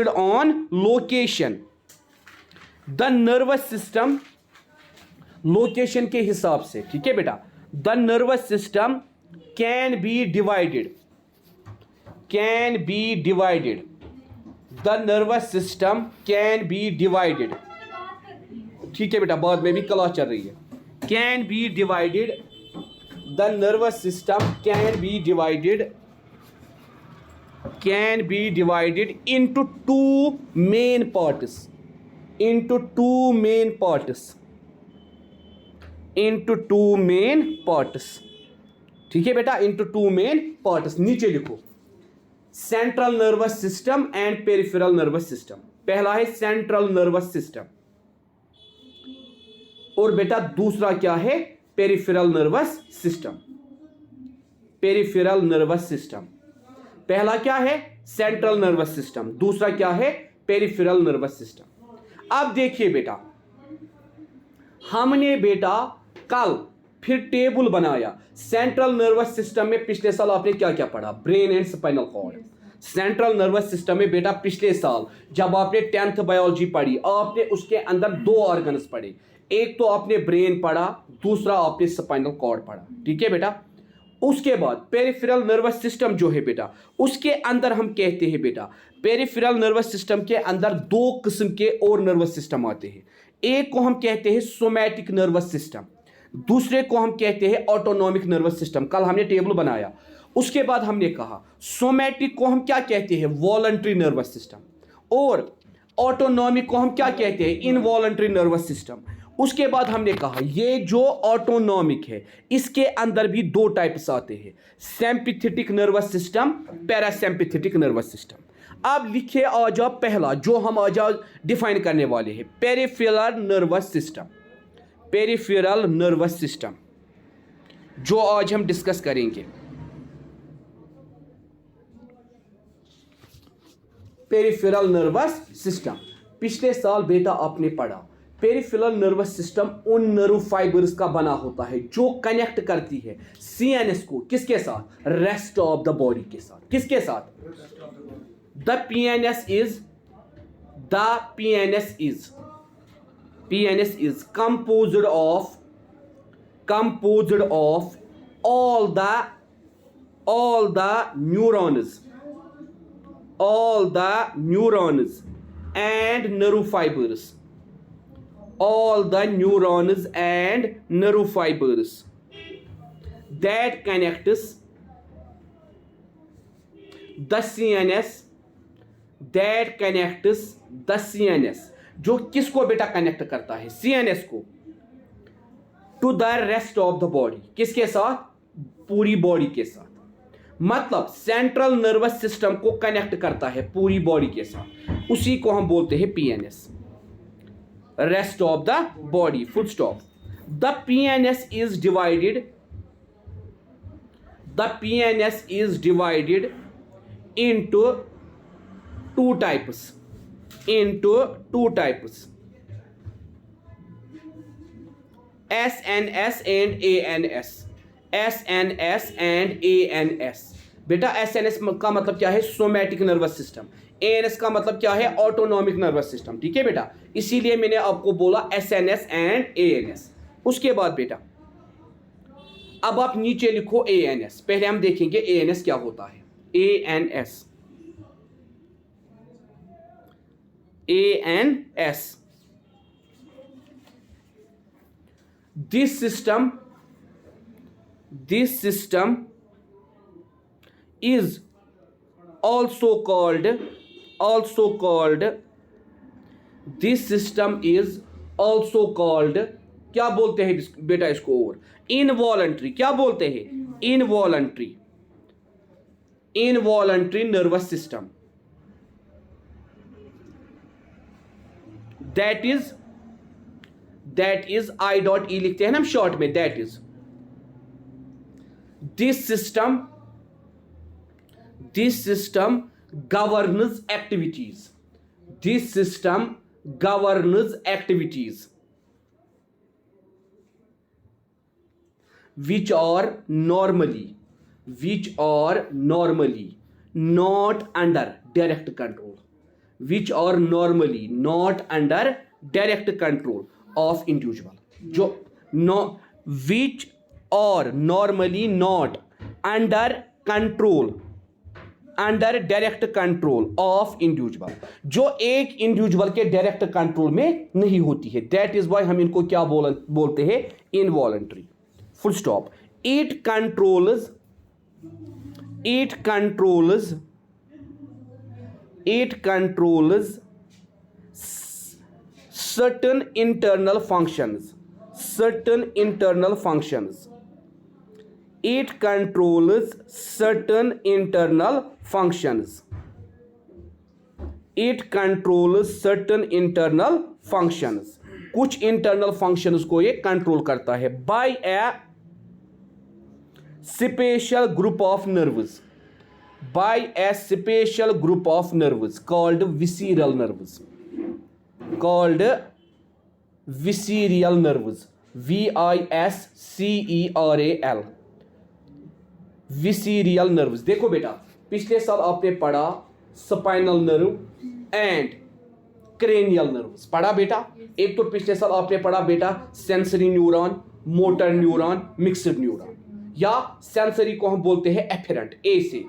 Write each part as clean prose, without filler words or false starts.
on location. The nervous system location के हिसाब से, ठीक है बेटा, the nervous system can be divided, can be divided, the nervous system can be divided, ठीक है बेटा, बाद में भी क्लास चल रही है, can be divided, the nervous system can be divided, can be divided into two main parts, into two main parts, into two main parts, ठीक है बेटा, into two main parts. नीचे लिखो central nervous system and peripheral nervous system. पहला है central nervous system और बेटा दूसरा क्या है, peripheral nervous system. Peripheral nervous system, पहला क्या है सेंट्रल नर्वस सिस्टम, दूसरा क्या है पेरिफेरल नर्वस सिस्टम. अब देखिए बेटा, हमने बेटा कल फिर टेबल बनाया. सेंट्रल नर्वस सिस्टम में पिछले साल आपने क्या क्या पढ़ा, brain and spinal cord. Central nervous system में बेटा पिछले साल जब आपने 10th बायोलॉजी पढ़ी, आपने उसके अंदर दो ऑर्गन्स पढ़े, एक तो आपने ब्रेन पढ़ा, दूसरा आपने स्पाइनल कॉर्ड पढ़ा, ठीक है बेटा. उसके बाद पेरिफेरल नर्वस सिस्टम जो है बेटा, उसके अंदर हम कहते हैं बेटा, पेरिफेरल नर्वस सिस्टम के अंदर दो किस्म के और नर्वस सिस्टम आते हैं. एक को हम कहते हैं सोमैटिक नर्वस सिस्टम, दूसरे को हम कहते हैं ऑटोनॉमिक नर्वस सिस्टम. कल हमने टेबल बनाया. उसके बाद हमने कहा सोमैटिक को हम क्या कहते हैं, वॉलंटरी नर्वस सिस्टम, और ऑटोनॉमिक को हम क्या कहते हैं, इनवॉलंटरी नर्वस सिस्टम. उसके बाद हमने कहा ये जो ऑटोनॉमिक है इसके अंदर भी दो टाइप्स आते हैं, sympathetic nervous system, parasympathetic nervous system. अब लिखे आ जाओ पहला जो हम आज डिफाइन करने वाले हैं, peripheral nervous system. Peripheral nervous system जो आज हम डिस्कस करेंगे. पेरिफेरल नर्वस सिस्टम पिछले साल बेटा आपने पढ़ा. पेरिफेरल नर्वस सिस्टम उन नर्व फाइबर्स का बना होता है जो कनेक्ट करती है सीएनएस को किसके साथ, रेस्ट ऑफ द बॉडी के साथ. किसके साथ, the PNS is, the PNS is, PNS is composed of all the neurons, all the neurons and nerve fibers, all the neurons and nerve fibers that connects the CNS, that connects the CNS, जो किसको बेटा connect करता है, CNS को, to the rest of the body. किसके साथ, पूरी body के साथ. मतलब सेंट्रल नर्वस सिस्टम को कनेक्ट करता है पूरी बॉडी के साथ, उसी को हम बोलते हैं PNS, rest of the body, full stop. The PNS is divided, the PNS is divided into two types, into two types, SNS and ANS, SNS and ANS. बेटा SNS का मतलब क्या है, सोमैटिक नर्वस सिस्टम. ANS का मतलब क्या है, autonomic nervous system. ठीक है बेटा, इसीलिए मैंने आपको बोला SNS एंड ANS. उसके बाद बेटा अब आप नीचे लिखो ANS. पहले हम देखेंगे ANS क्या होता है. ANS, ANS, this system is also called, this system is also called, क्या बोलते हैं बेटा इसको, और इनवॉलंटरी. क्या बोलते हैं, involuntary, involuntary nervous system. That is I.E लिखते हैं ना हम शॉर्ट में. That is this system governs activities, this system governs activities which are normally not under direct control, which are normally not under direct control of individual. जो no which are normally not under control under direct control of individual, जो एक individual के direct control में नहीं होती है, that is why हम इनको क्या बोलते हैं, involuntary, full stop. It controls certain internal functions. It controls certain internal functions. कुछ internal functions को ये कंट्रोल करता है by a special group of nerves. Called visceral nerves. VISCERAL. Visceral nerves. देखो बेटा, पिछले साल आपने पढ़ा spinal nerve and cranial nerves, पढ़ा बेटा. एक तो पिछले साल आपने पढ़ा बेटा sensory neuron, motor neuron, mixed neuron, या सेंसरी को हम बोलते हैं एफेरेंट ए से,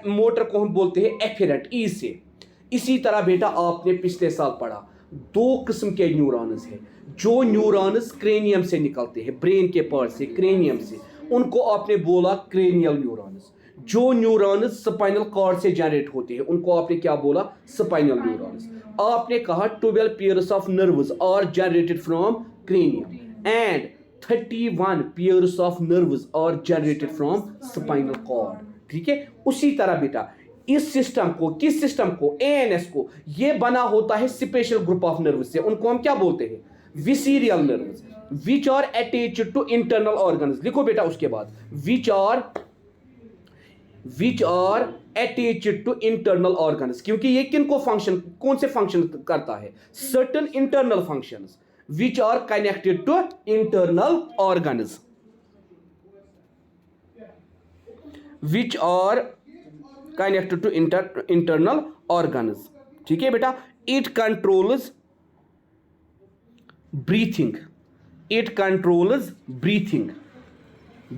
मोटर को हम बोलते हैं एफेरेंट ई से. इसी तरह बेटा आपने पिछले साल पढ़ा दो किस्म के न्यूरॉन्स हैं. जो न्यूरॉन्स क्रेनियम से निकलते हैं, ब्रेन के पार्ट से, क्रेनियम से, उनको आपने बोला क्रेनियल न्यूरॉन्स. जो न्यूरॉन्स स्पाइनल कॉर्ड से जनरेट होते हैं उनको आपने क्या बोला, स्पाइनल न्यूरॉन्स. आपने कहा 12 pairs of nerves are generated from cranium and 31 pairs of nerves are generated from spinal cord. ठीक है. उसी तरह बेटा इस सिस्टम को, किस सिस्टम को, एएनएस को, ये बना होता है स्पेशल ग्रुप ऑफ नर्व्स से. उनको हम क्या बोलते हैं, visceral nerves, which are attached to internal organs. लिखो बेटा उसके बाद, which are attached to internal organs, क्योंकि ये किनको फंक्शन, कौन से फंक्शन करता है, certain internal functions which are connected to internal organs, which are connected to internal organs. ठीक है बेटा. It controls breathing.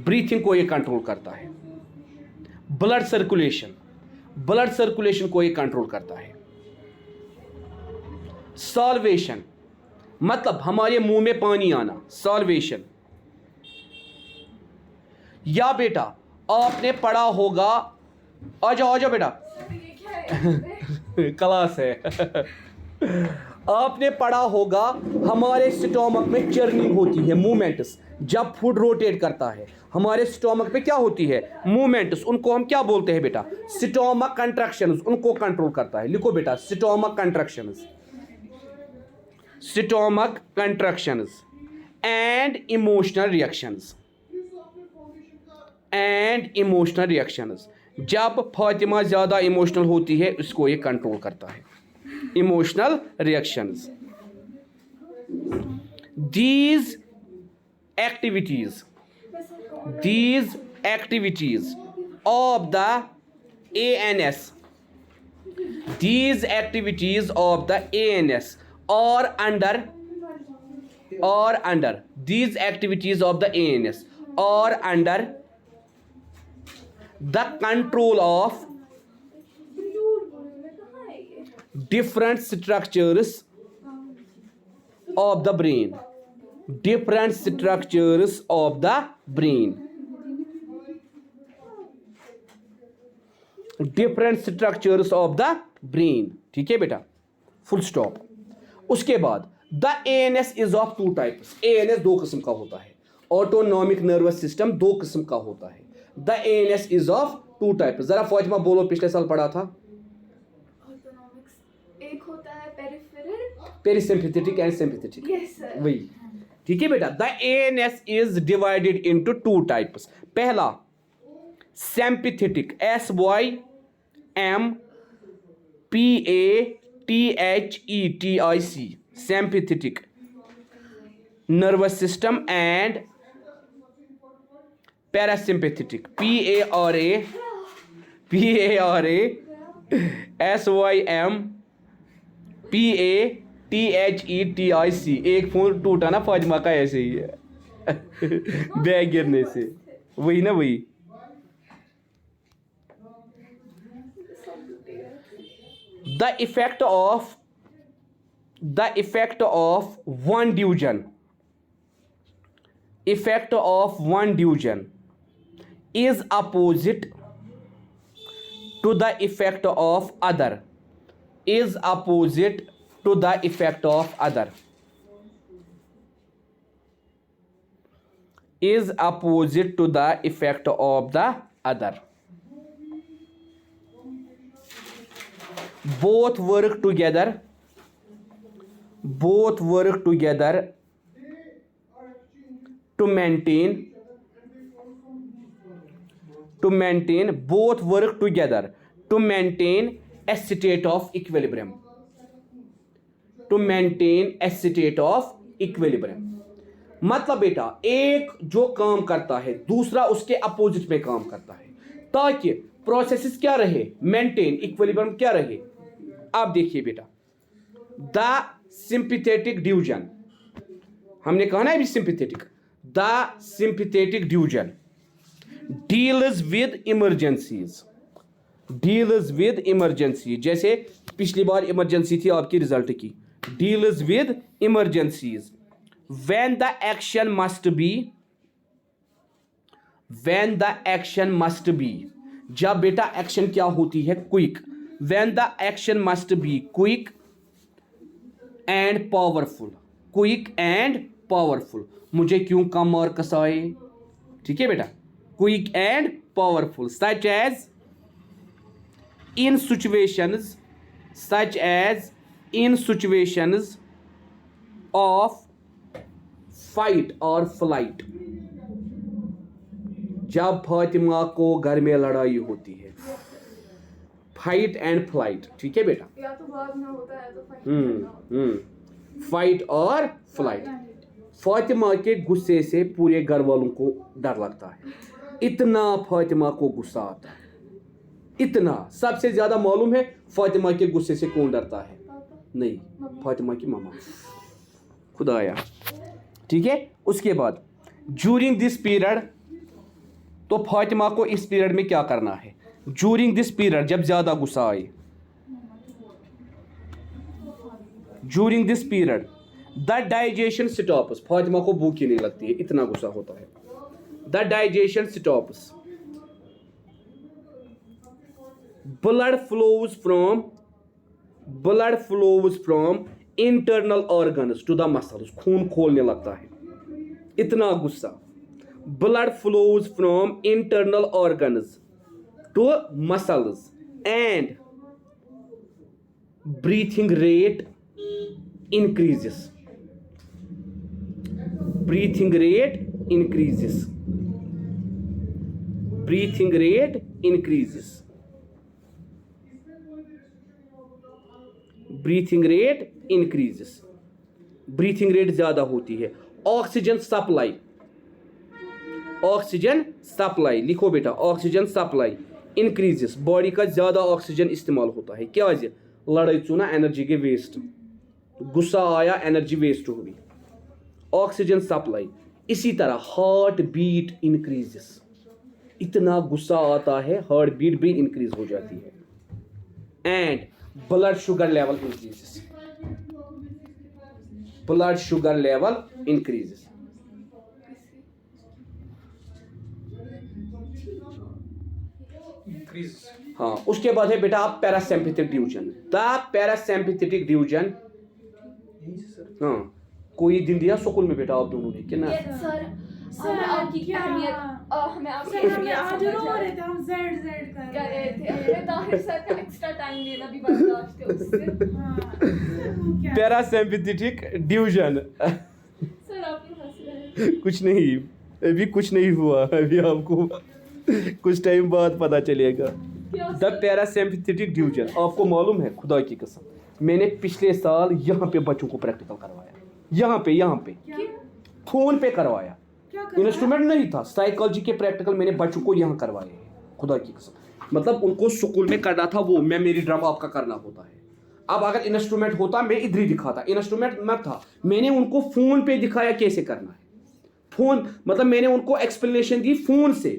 breathing को ये कंट्रोल करता है. ब्लड सर्कुलेशन को ये कंट्रोल करता है. सॉल्वेशन मतलब हमारे मुंह में पानी आना, सॉल्वेशन. या बेटा आपने पढ़ा होगा, आ जाओ बेटा क्लास है. आपने पढ़ा होगा हमारे स्टोमक में चर्निंग होती है, मूवमेंट्स. जब फूड रोटेट करता है हमारे स्टोमक में क्या होती है, मूवमेंट्स. उनको हम क्या बोलते हैं बेटा, स्टोमक कंट्रैक्शंस. उनको कंट्रोल करता है. लिखो बेटा, stomach contractions and emotional reactions. जब फातिमा ज़्यादा इमोशनल होती है उसको ये कंट्रोल करता है, emotional reactions. These activities of the ANS are under the control of different structures of the brain. ठीक है बेटा, फुल स्टॉप. उसके बाद the ANS is of 2 types. ANS 2 किस्म का होता है. ऑटोनॉमिक नर्वस सिस्टम 2 किस्म का होता है. The ANS is of 2 types. जरा फातिमा बोलो, पिछले साल पढ़ा था. एक होता है peripheral, parasympathetic and sympathetic. Yes sir. वही. ठीक है बेटा. The ANS is divided into 2 types. पहला sympathetic, SYMPATHETIC, sympathetic nervous system, and parasympathetic, PARASYMPATHETIC PATHETIC। एक फोन टूटा ना फातिमा का ऐसे ही है बैग गिरने से, वही ना वही। The effect of one division is opposite to the effect of other, is opposite to the effect of other, is opposite to the effect of the other. Both work together to maintain both work together to maintain a state of equilibrium, मतलब बेटा एक जो काम करता है दूसरा उसके opposite में काम करता है ताकि प्रोसेसेस क्या रहे, मेंटेन, इक्विलिब्रियम क्या रहे। आप देखिए बेटा, द सिंपैथेटिक डिवीजन, हमने कहा ना अभी sympathetic, the sympathetic division deals with emergencies, जैसे पिछली बार इमरजेंसी थी आपकी रिजल्ट की, deals with emergencies when the action must be, जब बेटा एक्शन क्या होती है, quick, when the action must be quick and powerful, मुझे क्यों कम मार्क्स आए, ठीक है बेटा, quick and powerful, such as in situations of fight or flight, जब फातिमा को घर में लड़ाई होती है, फाइट एंड फ्लाइट, ठीक है बेटा, या तो भागना होता है तो फाइट फाइट और फ्लाइट। फातिमा के गुस्से से पूरे घर वालों को डर लगता है, इतना फातिमा को गुस्सा आता है, इतना। सबसे ज्यादा मालूम है फातिमा के गुस्से से कौन डरता है, नहीं, फातिमा की मामा, खुदाया, ठीक है। उसके बाद ज्यूरिंग दिस पीरियड, तो फातिमा को इस पीरियड में क्या करना है, ज्यूरिंग दिस पीरियड, जब ज्यादा गुस्सा आए, during this period the digestion stops, Fatima को भूख ही नहीं लगती है, इतना गुस्सा होता है। The digestion stops. Blood flows from internal organs to the muscles. खून खोलने लगता है, इतना गुस्सा। Blood flows from internal organs to muscles and breathing rate increases. Breathing rate increases. Breathing rate ज्यादा होती है। ऑक्सीजन सप्लाई, लिखो बेटा, ऑक्सीजन सप्लाई इंक्रीजेस, बॉडी का ज्यादा ऑक्सीजन इस्तेमाल होता है, क्या वजह, लड़ाई चुना एनर्जी के वेस्ट, गुस्सा आया एनर्जी वेस्ट हुई, ऑक्सीजन सप्लाई। इसी तरह हार्ट बीट इंक्रीजेस, इतना गुस्सा आता है हार्ट बीट भी इंक्रीज हो जाती है, and blood sugar level increases, हाँ। उसके बाद है बेटा आप parasympathetic division, the parasympathetic division, हाँ, कोई दिन दिया स्कूल में बेटा आप दोनों ने कि ना, सर आपकी अहमियत, हमें आपकी अहमियत आज रो रहे थे, हम जेड कर रहे थे, हमें ताहिर सर का एक्स्ट्रा टाइम लेना भी बर्दाश्त है उससे। पैरासिम्पैथिक डिवीजन, सर आप क्यों हंस रहे हैं? कुछ नहीं, अभी कुछ नहीं हुआ, अभी आपको कुछ टाइम बाद पता चलेगा। द पैरासिम्पैथिक डिवीजन, आपको मालूम है, खुदा की कसम, मैंने पिछले साल यहाँ पे बच्चों को प्रैक्टिकल करवाया, यहाँ पे फोन पे करवाया, इंस्ट्रूमेंट नहीं था, साइकोलॉजी के प्रैक्टिकल मैंने बच्चों को यहाँ करवाए, खुदा की कसम। मतलब उनको स्कूल में करना था वो, मैं मेरी ड्रामा आपका करना होता है, अब अगर इंस्ट्रूमेंट होता मैं इधर ही दिखाता, इंस्ट्रूमेंट मत था, मैंने उनको फोन पे दिखाया कैसे करना है। फोन मतलब मैंने उनको एक्सप्लेनेशन दी फोन से,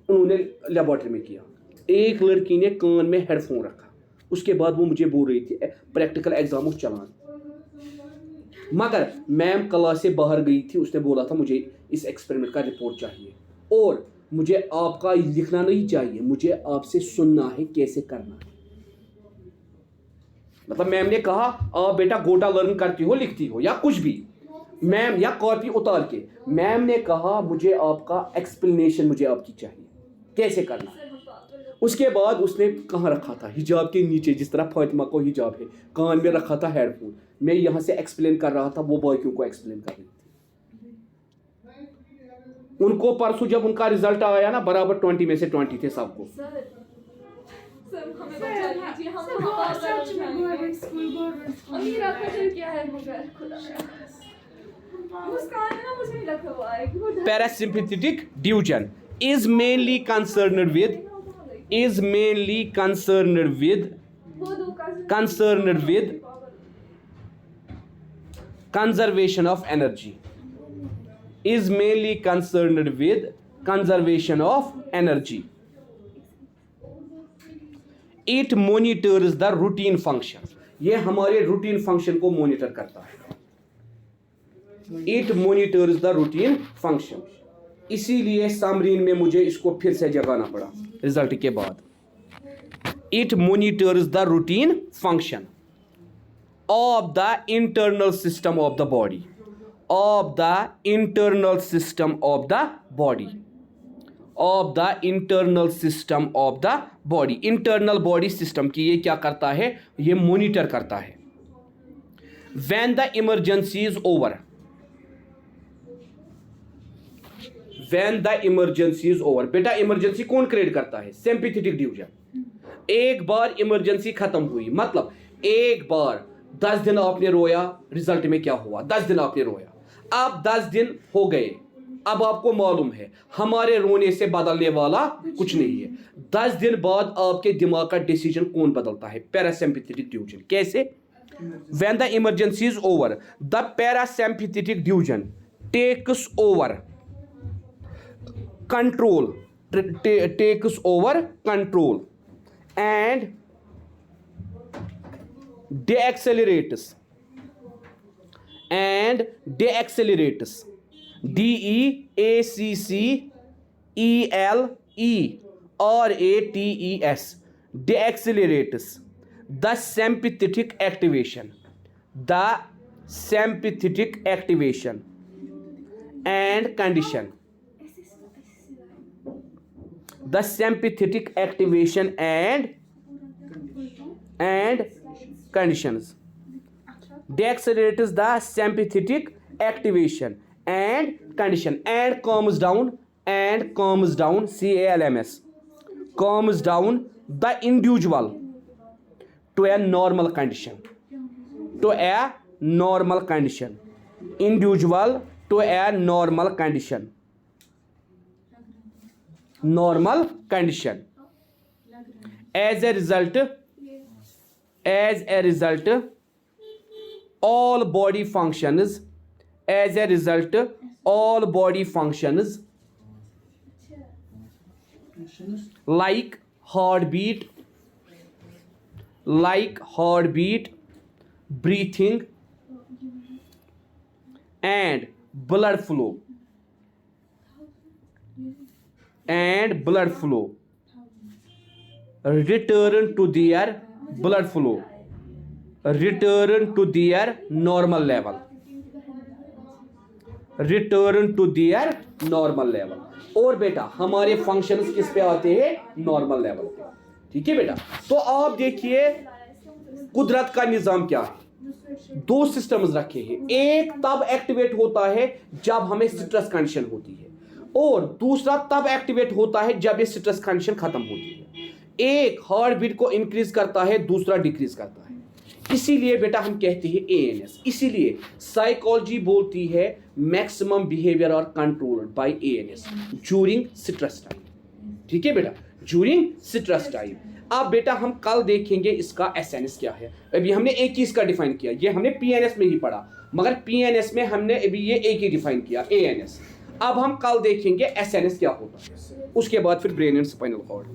उन्होंने लेबोरेटरी में किया। एक लड़की ने कान में हेडफोन रखा, उसके बाद वो मुझे बोल रही थी प्रैक्टिकल एग्जाम चलान, मगर मैम क्लास से बाहर गई थी, उसने बोला था मुझे इस एक्सपेरिमेंट का रिपोर्ट चाहिए और मुझे आपका लिखना नहीं चाहिए, मुझे आपसे सुनना है कैसे करना है। मतलब मैम ने कहा आप बेटा गोटा लर्न करती हो, लिखती हो या कुछ भी, मैम या कॉपी उतार के, मैम ने कहा मुझे आपका एक्सप्लेनेशन, मुझे आपकी चाहिए कैसे करना है। उसके बाद उसने कहाँ रखा था, हिजाब के नीचे, जिस तरह फातिमा को हिजाब है, कान में रखा था हेडफोन। मैं यहाँ से एक्सप्लेन कर रहा था, वो बाकियों को एक्सप्लेन कर रही थी। उनको परसों जब उनका रिजल्ट आया ना, बराबर 20 में से 20 थे सबको। Parasympathetic division is mainly concerned with conservation of energy. Is mainly concerned with conservation of energy. It monitors the routine function. ये हमारे रूटीन फंक्शन को मॉनिटर करता है। It monitors the routine function. इसीलिए समरीन में मुझे इसको फिर से जगाना पड़ा रिजल्ट के बाद। It monitors the routine function of the internal system of the body. Of the internal system of the body. Of the internal system of the body. Internal body system की ये क्या करता है, ये मॉनिटर करता है। When the emergency is over. When the emergency is over. बेटा emergency कौन क्रिएट करता है? Sympathetic division. एक बार इमरजेंसी खत्म हुई, मतलब एक बार 10 दिन आपने रोया, रिजल्ट में क्या हुआ, 10 दिन आपने रोया, अब 10 दिन हो गए, अब आपको मालूम है हमारे रोने से बदलने वाला कुछ नहीं है। 10 दिन बाद आपके दिमाग का डिसीजन कौन बदलता है? Parasympathetic division. कैसे? When the emergency is over, the parasympathetic division takes over control, takes over control and deaccelerates DEACCELERATES deaccelerates the sympathetic activation and condition. The sympathetic activation and conditions. Deaccelerates the sympathetic activation and condition and calms down CALMS calms down the individual to a normal condition. Individual to a normal condition. As a result, all body functions like heartbeat, breathing and blood flow return to their normal level. और बेटा हमारे functions किस पे आते हैं? Normal level पे। ठीक है बेटा, तो आप देखिए कुदरत का निजाम क्या है। 2 सिस्टम्स रखे हैं, एक तब एक्टिवेट होता है जब हमें स्ट्रेस कंडीशन होती है और दूसरा तब एक्टिवेट होता है जब ये स्ट्रेस कंडीशन खत्म होती है। एक हार्ट बीट को इंक्रीज करता है, दूसरा डिक्रीज करता है। इसीलिए बेटा हम कहते हैं ANS। इसीलिए साइकोलॉजी बोलती है maximum behaviour are controlled by ANS during stress time. ठीक है बेटा, ड्यूरिंग स्ट्रेस टाइम। अब बेटा हम कल देखेंगे इसका एसएनएस क्या है। अभी हमने एक ही इसका डिफाइन किया, ये हमने पीएनएस में ही पढ़ा, मगर पीएनएस में हमने अभी ये एक ही डिफाइन किया एएनएस। अब हम कल देखेंगे एसएनएस क्या होता है, उसके बाद फिर ब्रेन एंड स्पाइनल कॉर्ड।